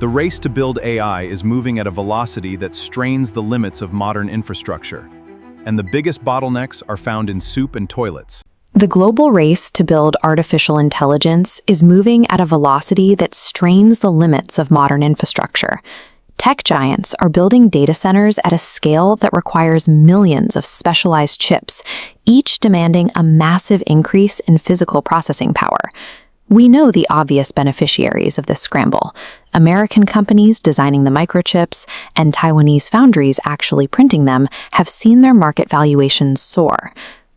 The race to build AI is moving at a velocity that strains the limits of modern infrastructure. And the biggest bottlenecks are found in soup and toilets. The global race to build artificial intelligence is moving at a velocity that strains the limits of modern infrastructure. Tech giants are building data centers at a scale that requires millions of specialized chips, each demanding a massive increase in physical processing power. We know the obvious beneficiaries of this scramble: American companies designing the microchips and Taiwanese foundries actually printing them have seen their market valuations soar.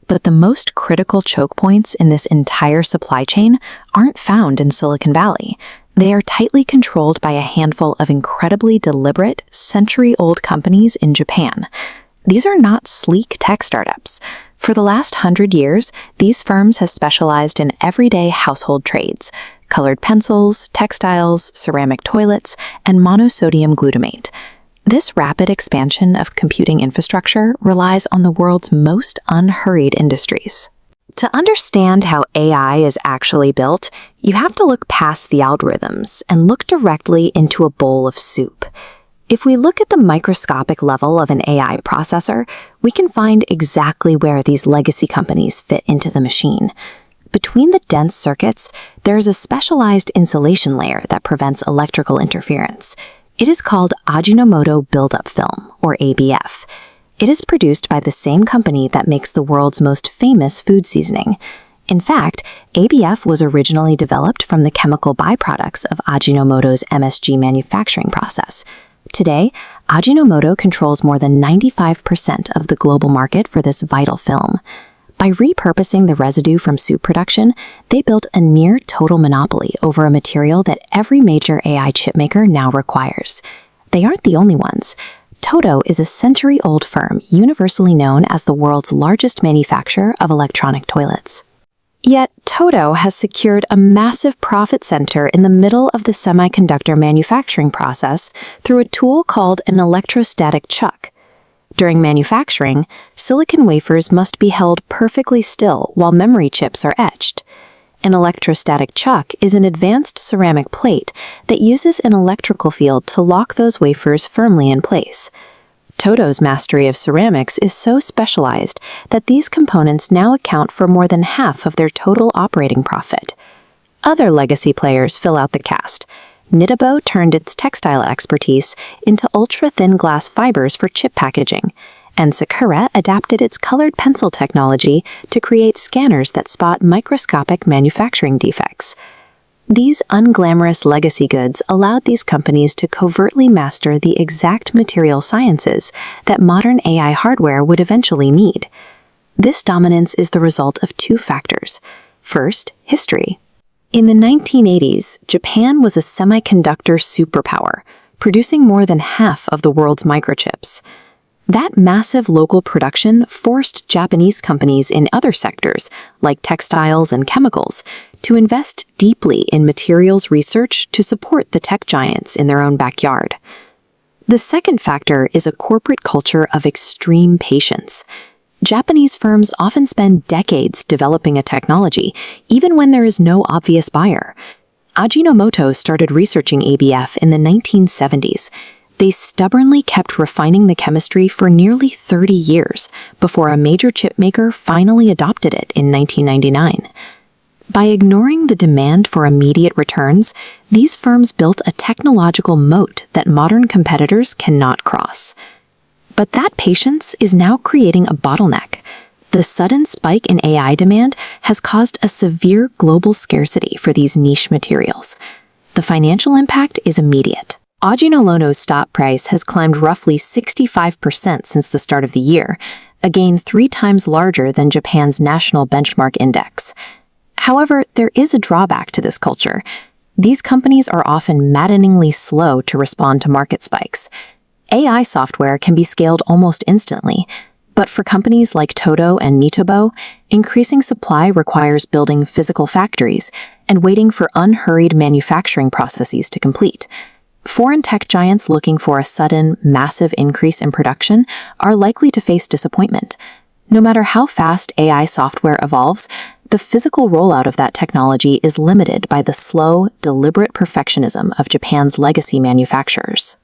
But the most critical choke points in this entire supply chain aren't found in Silicon Valley. They are tightly controlled by a handful of incredibly deliberate, century-old companies in Japan. These are not sleek tech startups. For the last 100 years, these firms have specialized in everyday household trades: colored pencils, textiles, ceramic toilets, and monosodium glutamate. This rapid expansion of computing infrastructure relies on the world's most unhurried industries. To understand how AI is actually built, you have to look past the algorithms and look directly into a bowl of soup. If we look at the microscopic level of an AI processor, we can find exactly where these legacy companies fit into the machine. Between the dense circuits, there is a specialized insulation layer that prevents electrical interference. It is called Ajinomoto buildup film, or ABF. It is produced by the same company that makes the world's most famous food seasoning. In fact, ABF was originally developed from the chemical byproducts of Ajinomoto's MSG manufacturing process. Today, Ajinomoto controls more than 95% of the global market for this vital film. By repurposing the residue from soup production, they built a near-total monopoly over a material that every major AI chipmaker now requires. They aren't the only ones. Toto is a century-old firm universally known as the world's largest manufacturer of electronic toilets. Yet, Toto has secured a massive profit center in the middle of the semiconductor manufacturing process through a tool called an electrostatic chuck. During manufacturing, silicon wafers must be held perfectly still while memory chips are etched. An electrostatic chuck is an advanced ceramic plate that uses an electrical field to lock those wafers firmly in place. Toto's mastery of ceramics is so specialized that these components now account for more than half of their total operating profit. Other legacy players fill out the cast. Nitabo turned its textile expertise into ultra-thin glass fibers for chip packaging, and Sakura adapted its colored pencil technology to create scanners that spot microscopic manufacturing defects. These unglamorous legacy goods allowed these companies to covertly master the exact material sciences that modern AI hardware would eventually need. This dominance is the result of two factors. First, history. In the 1980s, Japan was a semiconductor superpower, producing more than half of the world's microchips. That massive local production forced Japanese companies in other sectors, like textiles and chemicals, to invest deeply in materials research to support the tech giants in their own backyard. The second factor is a corporate culture of extreme patience. Japanese firms often spend decades developing a technology, even when there is no obvious buyer. Ajinomoto started researching ABF in the 1970s. They stubbornly kept refining the chemistry for nearly 30 years before a major chip maker finally adopted it in 1999. By ignoring the demand for immediate returns, these firms built a technological moat that modern competitors cannot cross. But that patience is now creating a bottleneck. The sudden spike in AI demand has caused a severe global scarcity for these niche materials. The financial impact is immediate. Ajinomoto's stock price has climbed roughly 65% since the start of the year, a gain 3 times larger than Japan's national benchmark index. However, there is a drawback to this culture. These companies are often maddeningly slow to respond to market spikes. AI software can be scaled almost instantly, but for companies like Toto and Nitabo, increasing supply requires building physical factories and waiting for unhurried manufacturing processes to complete. Foreign tech giants looking for a sudden, massive increase in production are likely to face disappointment. No matter how fast AI software evolves, the physical rollout of that technology is limited by the slow, deliberate perfectionism of Japan's legacy manufacturers.